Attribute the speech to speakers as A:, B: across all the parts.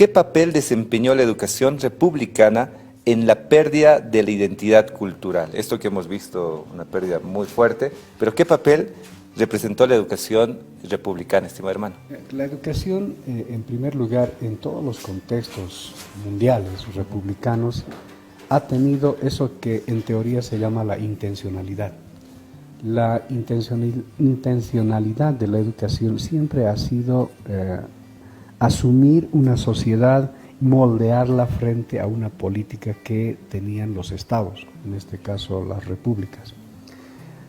A: ¿qué papel desempeñó la educación republicana en la pérdida de la identidad cultural? Esto que hemos visto, una pérdida muy fuerte, pero ¿qué papel representó la educación republicana, estimado hermano?
B: La educación, en primer lugar, en todos los contextos mundiales republicanos, ha tenido eso que en teoría se llama la intencionalidad. La intencionalidad de la educación siempre ha sido asumir una sociedad, moldearla frente a una política que tenían los estados, en este caso las repúblicas.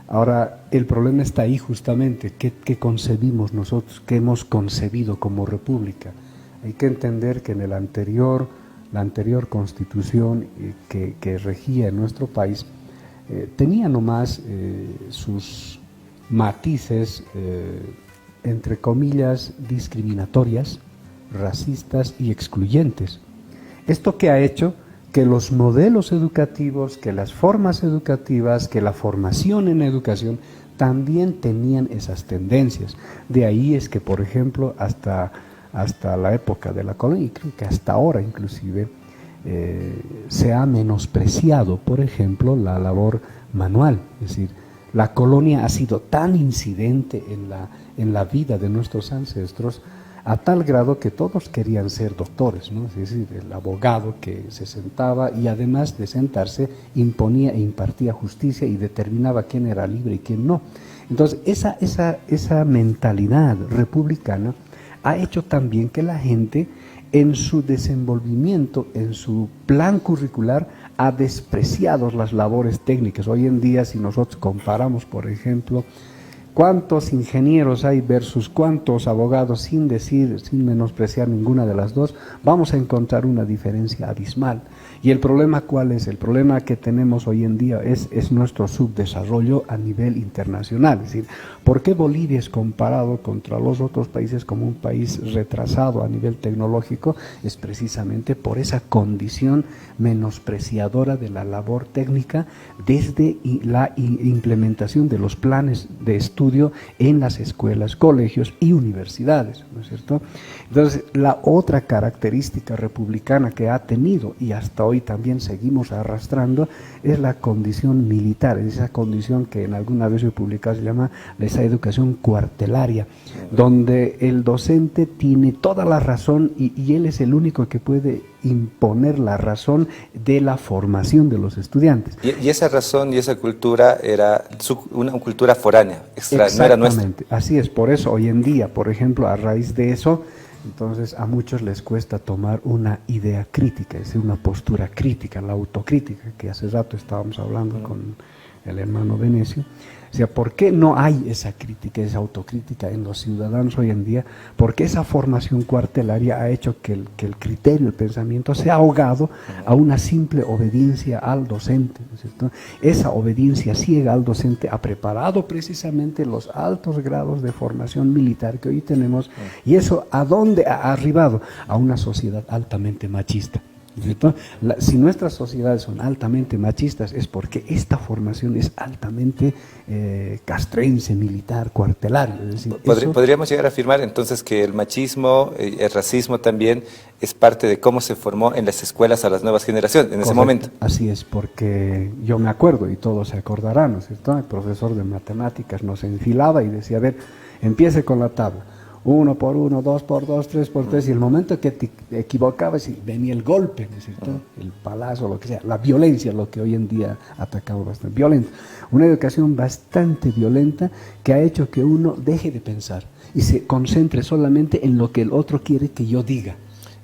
B: Ahora, el problema está ahí justamente, ¿qué concebimos nosotros, qué hemos concebido como república? Hay que entender que en la anterior constitución que regía en nuestro país, tenía nomás sus matices, entre comillas, discriminatorias, racistas y excluyentes. ¿Esto qué ha hecho? Que los modelos educativos, que las formas educativas, que la formación en educación también tenían esas tendencias. De ahí es que, por ejemplo, hasta la época de la colonia, y creo que hasta ahora inclusive, se ha menospreciado, por ejemplo, la labor manual. Es decir, la colonia ha sido tan incidente en la vida de nuestros ancestros, a tal grado que todos querían ser doctores, ¿no? Es decir, el abogado que se sentaba y además de sentarse imponía e impartía justicia y determinaba quién era libre y quién no. Entonces, esa mentalidad republicana ha hecho también que la gente en su desenvolvimiento, en su plan curricular, ha despreciado las labores técnicas. Hoy en día, si nosotros comparamos, por ejemplo, cuántos ingenieros hay versus cuántos abogados, sin menospreciar ninguna de las dos, vamos a encontrar una diferencia abismal. ¿Y el problema cuál es? El problema que tenemos hoy en día es nuestro subdesarrollo a nivel internacional. Es decir, ¿por qué Bolivia es comparado contra los otros países como un país retrasado a nivel tecnológico? Es precisamente por esa condición menospreciadora de la labor técnica desde la implementación de los planes de estudio en las escuelas, colegios y universidades, ¿no es cierto? Entonces, la otra característica republicana que ha tenido y hasta hoy también seguimos arrastrando es la condición militar, es esa condición que en alguna vez publicado se llama esa educación cuartelaria, donde el docente tiene toda la razón y él es el único que puede imponer la razón de la formación de los estudiantes.
A: Y esa razón y esa cultura era una cultura foránea, extra, no era nuestra.
B: Exactamente, así es, por eso hoy en día, por ejemplo, a raíz de eso, entonces a muchos les cuesta tomar una idea crítica, es decir, una postura crítica, la autocrítica, que hace rato estábamos hablando con el hermano Venecio. O sea, ¿por qué no hay esa crítica, esa autocrítica en los ciudadanos hoy en día? Porque esa formación cuartelaria ha hecho que el criterio, el pensamiento se ha ahogado a una simple obediencia al docente, ¿no es cierto? Esa obediencia ciega al docente ha preparado precisamente los altos grados de formación militar que hoy tenemos, y eso ¿a dónde ha arribado? A una sociedad altamente machista. ¿Cierto? Si nuestras sociedades son altamente machistas es porque esta formación es altamente castrense, militar, cuartelaria. Es decir,
A: podríamos llegar a afirmar entonces que el machismo, el racismo también es parte de cómo se formó en las escuelas a las nuevas generaciones en ese momento.
B: Así es, porque yo me acuerdo y todos se acordarán, ¿no es cierto? El profesor de matemáticas nos enfilaba y decía, a ver, empiece con la tabla. 1 por 1, 2 por 2, 3 por 3, y el momento que te equivocabas venía el golpe, ¿no es cierto? El palazo, lo que sea, la violencia, lo que hoy en día ha atacado bastante, violenta. Una educación bastante violenta que ha hecho que uno deje de pensar y se concentre solamente en lo que el otro quiere que yo diga.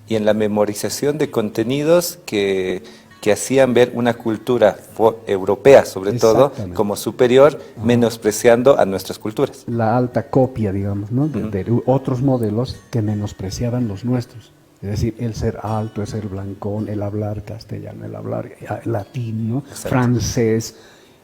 A: Y en la memorización de contenidos que hacían ver una cultura europea, sobre todo, como superior, menospreciando a nuestras culturas.
B: La alta copia, digamos, ¿no? de otros modelos que menospreciaban los nuestros. Es decir, el ser alto, el ser blancón, el hablar castellano, el hablar latín, ¿no? Francés,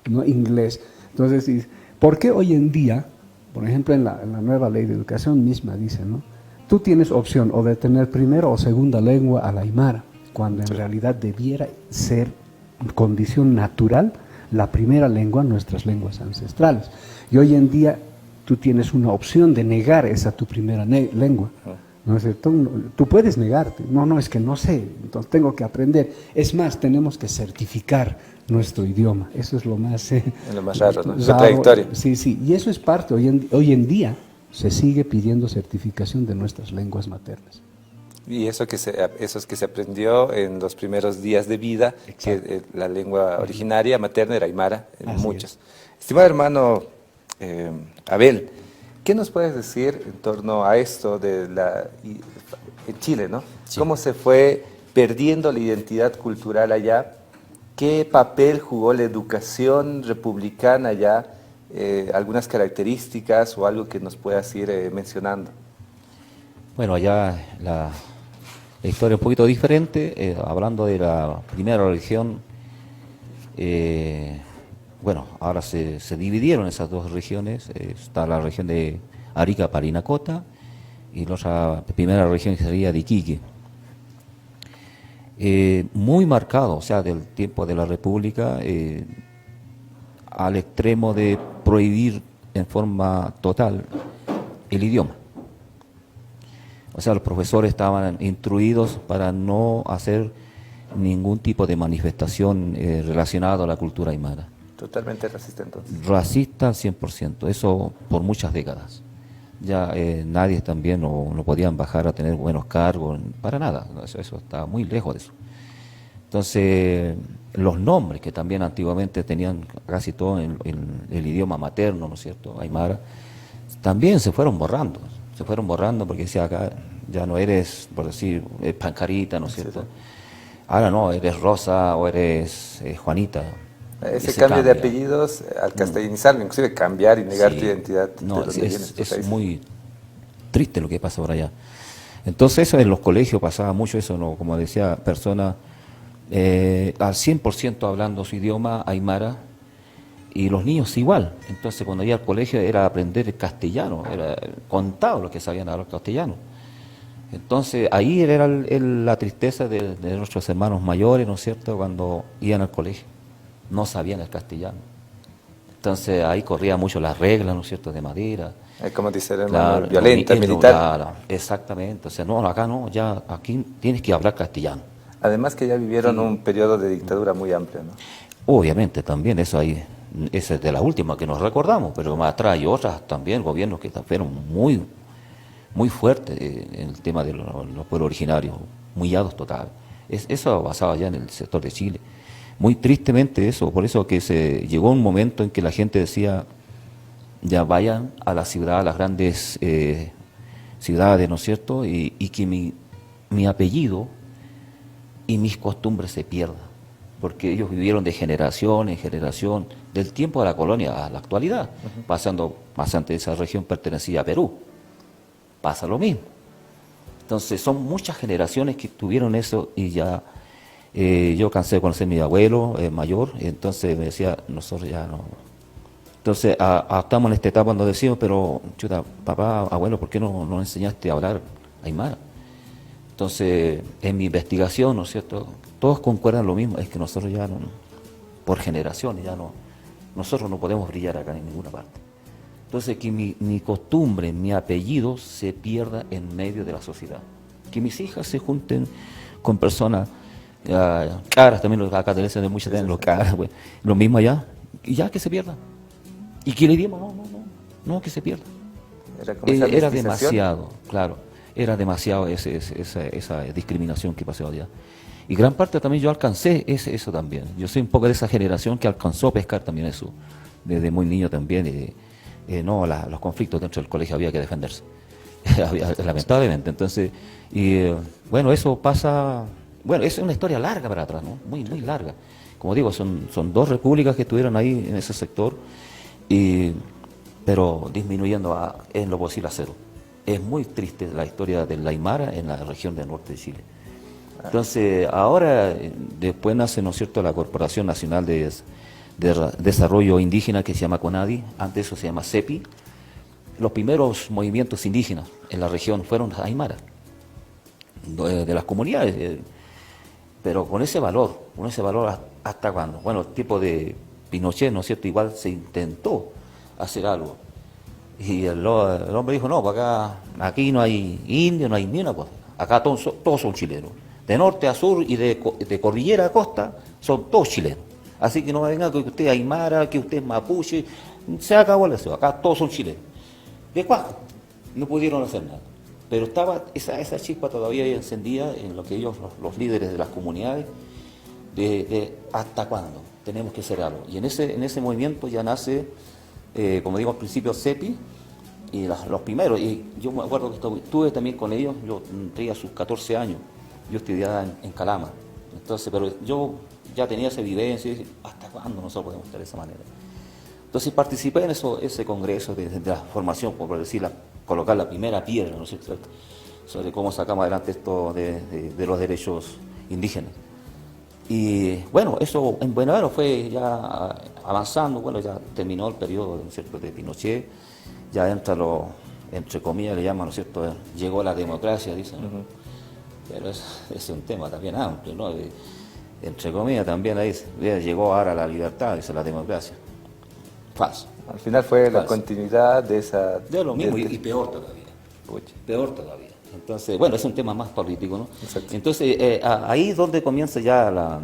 B: ¿no? Inglés. Entonces, ¿por qué hoy en día, por ejemplo, en la nueva ley de educación misma dice, ¿no? Tú tienes opción o de tener primera o segunda lengua a la aymara, cuando en realidad debiera ser condición natural la primera lengua, nuestras lenguas ancestrales. Y hoy en día tú tienes una opción de negar esa tu primera lengua, ¿no? ¿no es cierto? Tú puedes negarte, no, es que no sé, entonces tengo que aprender. Es más, tenemos que certificar nuestro idioma, eso es lo más...
A: Lo más raro, ¿no? Contradictorio.
B: Sí, y eso es parte, hoy en día se sigue pidiendo certificación de nuestras lenguas maternas.
A: Y eso es que se aprendió en los primeros días de vida, exacto, que la lengua originaria materna era aymara, en muchos. Estimado hermano Abel, ¿qué nos puedes decir en torno a esto en Chile, ¿no? Sí. ¿Cómo se fue perdiendo la identidad cultural allá? ¿Qué papel jugó la educación republicana allá? Algunas características o algo que nos puedas ir mencionando.
C: Bueno, allá la historia es un poquito diferente, hablando de la primera religión, bueno, ahora se dividieron esas dos regiones, está la región de Arica, Parinacota, y la primera región que sería de Iquique. Muy marcado, o sea, del tiempo de la República, al extremo de prohibir en forma total el idioma. O sea, los profesores estaban instruidos para no hacer ningún tipo de manifestación relacionada a la cultura aymara.
A: Totalmente racista entonces.
C: Racista 100%, eso por muchas décadas. Ya nadie también no podían bajar a tener buenos cargos, para nada, eso está muy lejos de eso. Entonces, los nombres que también antiguamente tenían casi todo en el idioma materno, ¿no es cierto?, aymara, también se fueron borrando porque decía acá ya no eres, por decir, Pancarita, ¿no es cierto? Sí. Ahora no, eres Rosa o eres Juanita.
A: Ese cambio de apellidos al castellanizarlo, inclusive cambiar y negar tu identidad.
C: No, es muy triste lo que pasa por allá. Entonces eso en los colegios pasaba mucho eso, ¿no? Como decía, personas al 100% hablando su idioma aymara, y los niños igual. Entonces cuando iba al colegio era aprender el castellano, era contado los que sabían hablar castellano. Entonces ahí era la tristeza de nuestros hermanos mayores, ¿no es cierto?, cuando iban al colegio, no sabían el castellano. Entonces ahí corría mucho las reglas, ¿no es cierto?, de madera.
A: Como dice el hermano, violenta, militar.
C: Claro, exactamente, o sea, no, acá no, ya aquí tienes que hablar castellano.
A: Además que ya vivieron un periodo de dictadura muy amplio, ¿no?
C: Obviamente también, eso ahí, esa es de la última que nos recordamos, pero más atrás hay otras también, gobiernos que fueron muy fuertes en el tema de los pueblos originarios, humillados total. Eso pasaba ya en el sector de Chile. Muy tristemente eso, por eso que llegó un momento en que la gente decía, ya vayan a la ciudad, a las grandes ciudades, ¿no es cierto?, y que mi apellido y mis costumbres se pierdan, porque ellos vivieron de generación en generación, del tiempo de la colonia a la actualidad, pasando bastante de esa región pertenecía a Perú, pasa lo mismo. Entonces son muchas generaciones que tuvieron eso y ya yo cansé de conocer a mi abuelo mayor, entonces me decía, nosotros ya no. Entonces estamos en esta etapa cuando decimos, pero chuta, papá, abuelo, ¿por qué no enseñaste a hablar aymara? Entonces, en mi investigación, ¿no es cierto?, todos concuerdan lo mismo, es que nosotros ya no, por generaciones, nosotros no podemos brillar acá en ninguna parte. Entonces, que mi costumbre, mi apellido se pierda en medio de la sociedad. Que mis hijas se junten con personas caras, también acá te dicen de muchas veces los caras, pues, lo mismo allá, y ya que se pierda. Y que el idioma, no, que se pierda. Era demasiado, claro. Era demasiado esa discriminación que pasó allá. Y gran parte también yo alcancé eso también. Yo soy un poco de esa generación que alcanzó a pescar también eso, desde muy niño también. Los conflictos dentro del colegio había que defenderse, lamentablemente. Entonces, bueno, eso pasa, bueno, es una historia larga para atrás, ¿no? Muy larga. Como digo, son dos repúblicas que estuvieron ahí en ese sector, pero disminuyendo en lo posible a cero. Es muy triste la historia del aymara en la región del norte de Chile. Entonces, ahora, después nace, ¿no es cierto?, la Corporación Nacional de Desarrollo Indígena, que se llama CONADI, antes eso se llama CEPI. Los primeros movimientos indígenas en la región fueron las aymaras, de las comunidades, pero con ese valor ¿hasta cuándo? Bueno, el tipo de Pinochet, ¿no es cierto?, igual se intentó hacer algo. Y el hombre dijo, no, aquí no hay indio, no hay ni una cosa. Acá todos son chilenos. De norte a sur y de cordillera a costa son todos chilenos. Así que no venga que usted es aymara, que usted es mapuche. Se acabó el deseo. Acá todos son chilenos. De cuajo. No pudieron hacer nada. Pero estaba esa chispa todavía encendida en lo que ellos, los líderes de las comunidades, de hasta cuándo tenemos que hacer algo. Y en ese movimiento ya nace, como digo al principio, CEPI, y los primeros. Y yo me acuerdo que estuve también con ellos, yo tenía sus 14 años, yo estudiaba en Calama. Entonces, pero yo ya tenía esa vivencia, y dije, ¿hasta cuándo nosotros podemos estar de esa manera? Entonces participé en ese congreso de la formación, por decirla, colocar la primera piedra, ¿no es cierto?, sobre cómo sacamos adelante esto de los derechos indígenas. Y bueno, eso en Buenos Aires fue ya avanzando, bueno, ya terminó el periodo, ¿no es cierto?, de Pinochet, ya entra entre comillas le llaman, ¿no es cierto?, llegó la democracia, dicen, ¿no? Pero es un tema también amplio, ¿no? Entre comillas también ahí llegó ahora la libertad, dice la democracia. Falso.
A: Al final fue la continuidad de esa...
C: De lo mismo y peor todavía.
A: Pucha.
C: Peor todavía. Entonces, bueno, es un tema más político, ¿no?
A: Exacto.
C: Entonces, ahí es donde comienza ya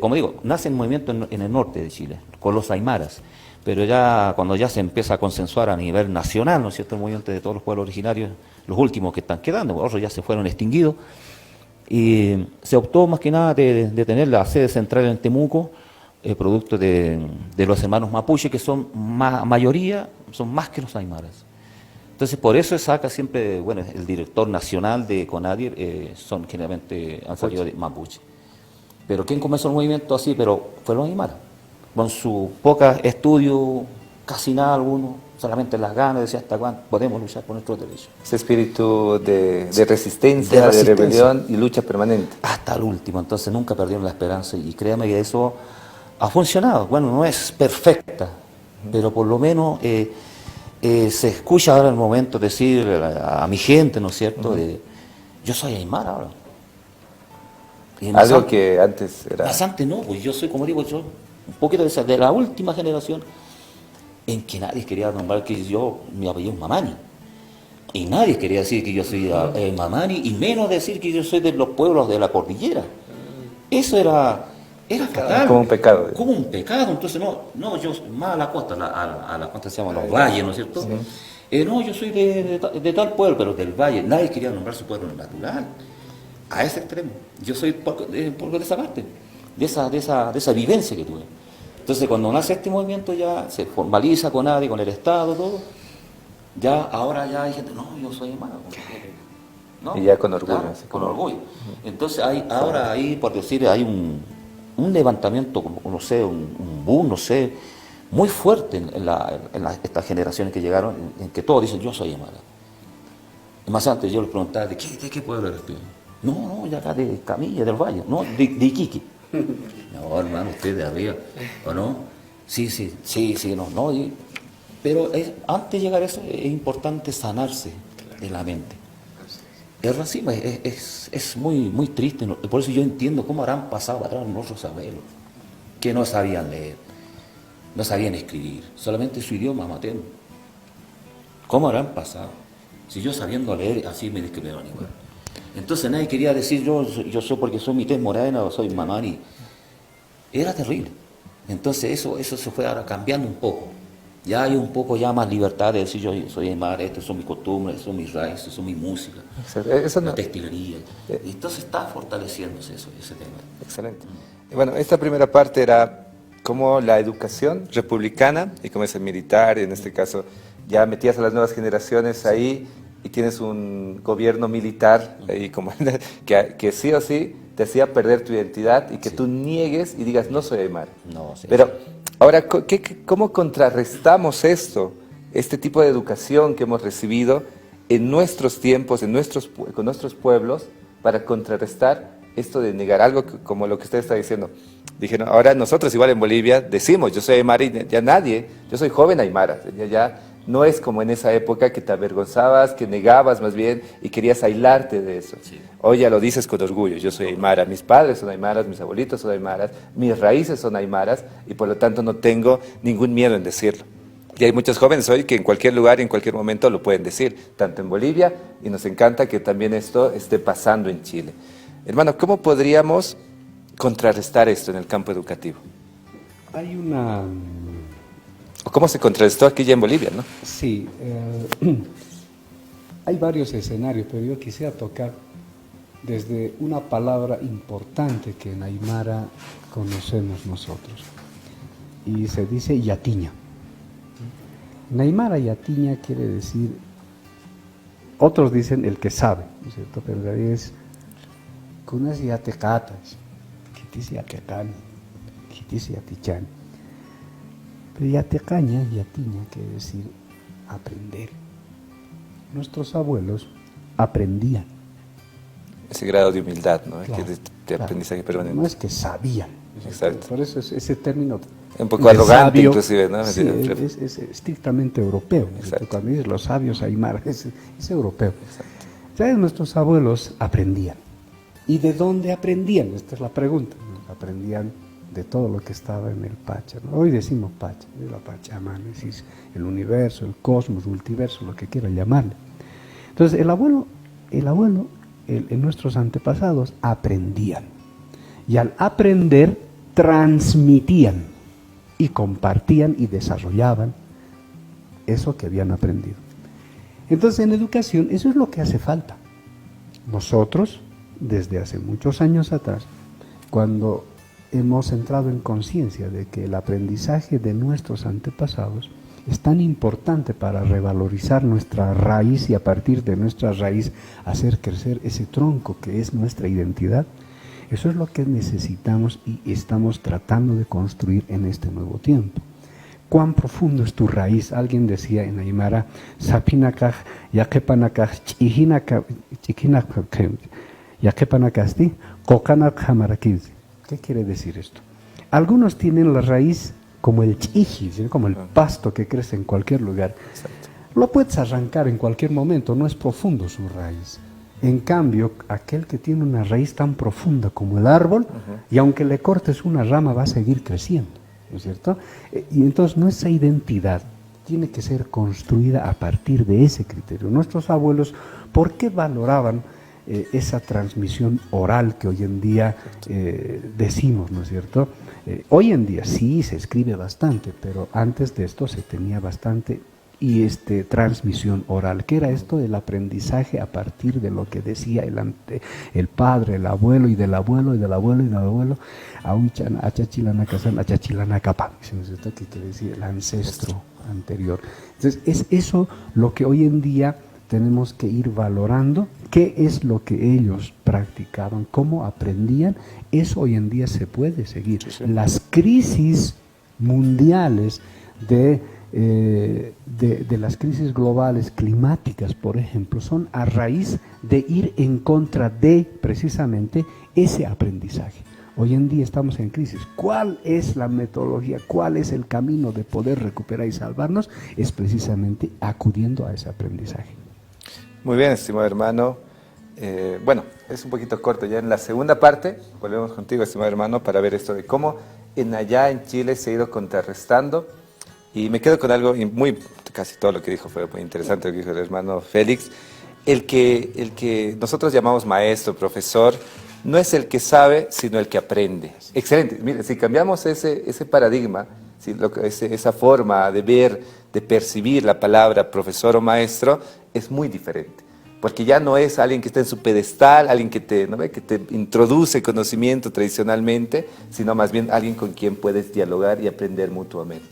C: como digo, nace el movimiento en el norte de Chile, con los aymaras, pero ya cuando ya se empieza a consensuar a nivel nacional, ¿no es cierto?, el movimiento de todos los pueblos originarios, los últimos que están quedando, otros ya se fueron extinguidos, y se optó más que nada de tener la sede central en Temuco, producto de los hermanos mapuche, que son mayoría, son más que los aymaras. Entonces, por eso saca siempre, bueno, el director nacional de CONADIR, son generalmente han salido de mapuche. Pero ¿quién comenzó el movimiento así? Pero fue los aymaras. Con su poca estudio, casi nada alguno, solamente las ganas, decía hasta cuándo podemos luchar por nuestros derechos.
A: Ese espíritu de resistencia, de rebelión y lucha permanente.
C: Hasta el último, entonces nunca perdieron la esperanza y créame que eso ha funcionado. Bueno, no es perfecta, pero por lo menos se escucha ahora el momento de decir a mi gente, ¿no es cierto?, yo soy aymara ahora.
A: Algo que antes era...
C: Más antes no, pues yo soy, como digo yo, un poquito de la última generación en que nadie quería nombrar que mi apellido es Mamani. Y nadie quería decir que yo soy Mamani, y menos decir que yo soy de los pueblos de la cordillera. Eso era fatal.
A: Como un pecado.
C: Como un pecado. Entonces, no, yo más a la costa, a la costa se llaman los valles, ¿no es cierto? No, yo soy de tal pueblo, pero del valle. Nadie quería nombrar su pueblo natural. A ese extremo. Yo soy poco de esa parte, de esa vivencia que tuve. Entonces, cuando nace este movimiento ya se formaliza con nadie, con el Estado, todo. Ya, ahora ya hay gente, no, yo soy aymara. ¿No?
A: Y ya con orgullo.
C: Claro, con orgullo. Entonces, ahora ahí, por decir, hay un levantamiento, como no sé, un boom, no sé, muy fuerte en estas generaciones que llegaron, en que todos dicen, yo soy aymara. Más antes yo les preguntaba, ¿de qué pueblo eres tú? No, ya acá de Camilla, del Valle, no, de Iquique. No, hermano, usted de arriba, ¿o no? Sí, no. Pero antes de llegar a eso es importante sanarse de la mente. El racismo es muy, muy triste, ¿no? Por eso yo entiendo cómo habrán pasado atrás nuestros abuelos, que no sabían leer, no sabían escribir, solamente su idioma materno. ¿Cómo habrán pasado? Si yo sabiendo leer, así me discriminaron igual. Entonces nadie quería decir yo soy porque soy mi tez morena o soy mamani. Era terrible. Entonces eso se fue ahora cambiando un poco. Ya hay un poco ya más libertad de decir yo soy aymara, estas son mis costumbres, estas son mis raíces, son mi música, la textilería. Y entonces está fortaleciéndose ese tema.
A: Excelente. Bueno, esta primera parte era cómo la educación republicana y cómo es el militar, en este caso ya metías a las nuevas generaciones ahí y tienes un gobierno militar ahí como que sí o sí te hacía perder tu identidad y que tú niegues y digas no soy aymara.
C: No, sí.
A: Pero ahora, ¿cómo contrarrestamos este tipo de educación que hemos recibido en nuestros tiempos, con nuestros pueblos, para contrarrestar esto de negar algo como lo que usted está diciendo? Dijeron, ahora nosotros igual en Bolivia decimos, yo soy aymara y ya nadie, yo soy joven aymara, ya no es como en esa época que te avergonzabas, que negabas más bien y querías aislarte de eso. Sí. Hoy ya lo dices con orgullo, yo soy aymara, mis padres son aymaras, mis abuelitos son aymaras, mis raíces son aymaras y por lo tanto no tengo ningún miedo en decirlo. Y hay muchos jóvenes hoy que en cualquier lugar y en cualquier momento lo pueden decir, tanto en Bolivia, y nos encanta que también esto esté pasando en Chile. Hermano, ¿cómo podríamos contrarrestar esto en el campo educativo?
B: Hay una...
A: ¿O cómo se contrarrestó aquí ya en Bolivia, no?
B: Sí, hay varios escenarios, pero yo quisiera tocar desde una palabra importante que en Aymara conocemos nosotros, y se dice yatiña. En Aymara yatiña quiere decir, otros dicen el que sabe, ¿no es cierto? Pero en realidad es kunas yatecatas, quitis yatecan, quitis yatichan. Pero yatecaña, yatiña, quiere decir aprender. Nuestros abuelos aprendían.
A: Ese grado de humildad, ¿no?
B: Claro,
A: De aprendizaje permanente.
B: No es que sabían.
A: Exacto.
B: Por eso ese término...
A: Un poco arrogante,
B: sabio,
A: inclusive, ¿no?
B: Sí, es estrictamente europeo. ¿No? Cuando dices los sabios Aymara, es europeo. ¿Sabes? Nuestros abuelos aprendían. ¿Y de dónde aprendían? Esta es la pregunta. Aprendían de todo lo que estaba en el Pacha, ¿no? Hoy decimos Pacha, es la Pachamama, es el universo, el cosmos, multiverso, lo que quieran llamarle. Entonces, el abuelo, nuestros antepasados aprendían. Y al aprender, transmitían y compartían y desarrollaban eso que habían aprendido. Entonces, en educación, eso es lo que hace falta. Nosotros, desde hace muchos años atrás, cuando hemos entrado en conciencia de que el aprendizaje de nuestros antepasados es tan importante para revalorizar nuestra raíz y a partir de nuestra raíz hacer crecer ese tronco que es nuestra identidad, eso es lo que necesitamos y estamos tratando de construir en este nuevo tiempo. ¿Cuán profundo es tu raíz? Alguien decía en Aymara, sapinakaj, yakepanakaj, yakepanakasti, kokanak hamarakiz. ¿Qué quiere decir esto? Algunos tienen la raíz como el chiji, como el pasto que crece en cualquier lugar.
A: Exacto.
B: Lo puedes arrancar en cualquier momento, no es profundo su raíz. En cambio, aquel que tiene una raíz tan profunda como el árbol, y aunque le cortes una rama va a seguir creciendo, ¿no es cierto? Y entonces nuestra identidad tiene que ser construida a partir de ese criterio. Nuestros abuelos, ¿por qué valoraban esa transmisión oral que hoy en día decimos, ¿no es cierto? Hoy en día sí se escribe bastante, pero antes de esto se tenía bastante transmisión oral. ¿Qué era esto? El aprendizaje a partir de lo que decía el padre, el abuelo, y del abuelo, y del abuelo, y del abuelo, a un achachilanacasan, achachilanacapa, ¿no es cierto? Que quiere decir el ancestro anterior. Entonces, es eso lo que hoy en día tenemos que ir valorando, qué es lo que ellos practicaban, cómo aprendían. Eso hoy en día se puede seguir.
A: Sí.
B: Las crisis mundiales de las crisis globales climáticas, por ejemplo, son a raíz de ir en contra de precisamente ese aprendizaje. Hoy en día estamos en crisis. ¿Cuál es la metodología? ¿Cuál es el camino de poder recuperar y salvarnos? Es precisamente acudiendo a ese aprendizaje.
A: Muy bien, estimado hermano. Bueno, es un poquito corto. Ya en la segunda parte volvemos contigo, estimado hermano, para ver esto de cómo allá en Chile se ha ido contrarrestando. Y me quedo con algo casi todo lo que dijo fue muy interesante, lo que dijo el hermano Félix. El que nosotros llamamos maestro, profesor, no es el que sabe, sino el que aprende. Excelente. Mire, si cambiamos ese paradigma, esa forma de ver, de percibir la palabra profesor o maestro, es muy diferente. Porque ya no es alguien que está en su pedestal, alguien que te introduce conocimiento tradicionalmente, sino más bien alguien con quien puedes dialogar y aprender mutuamente.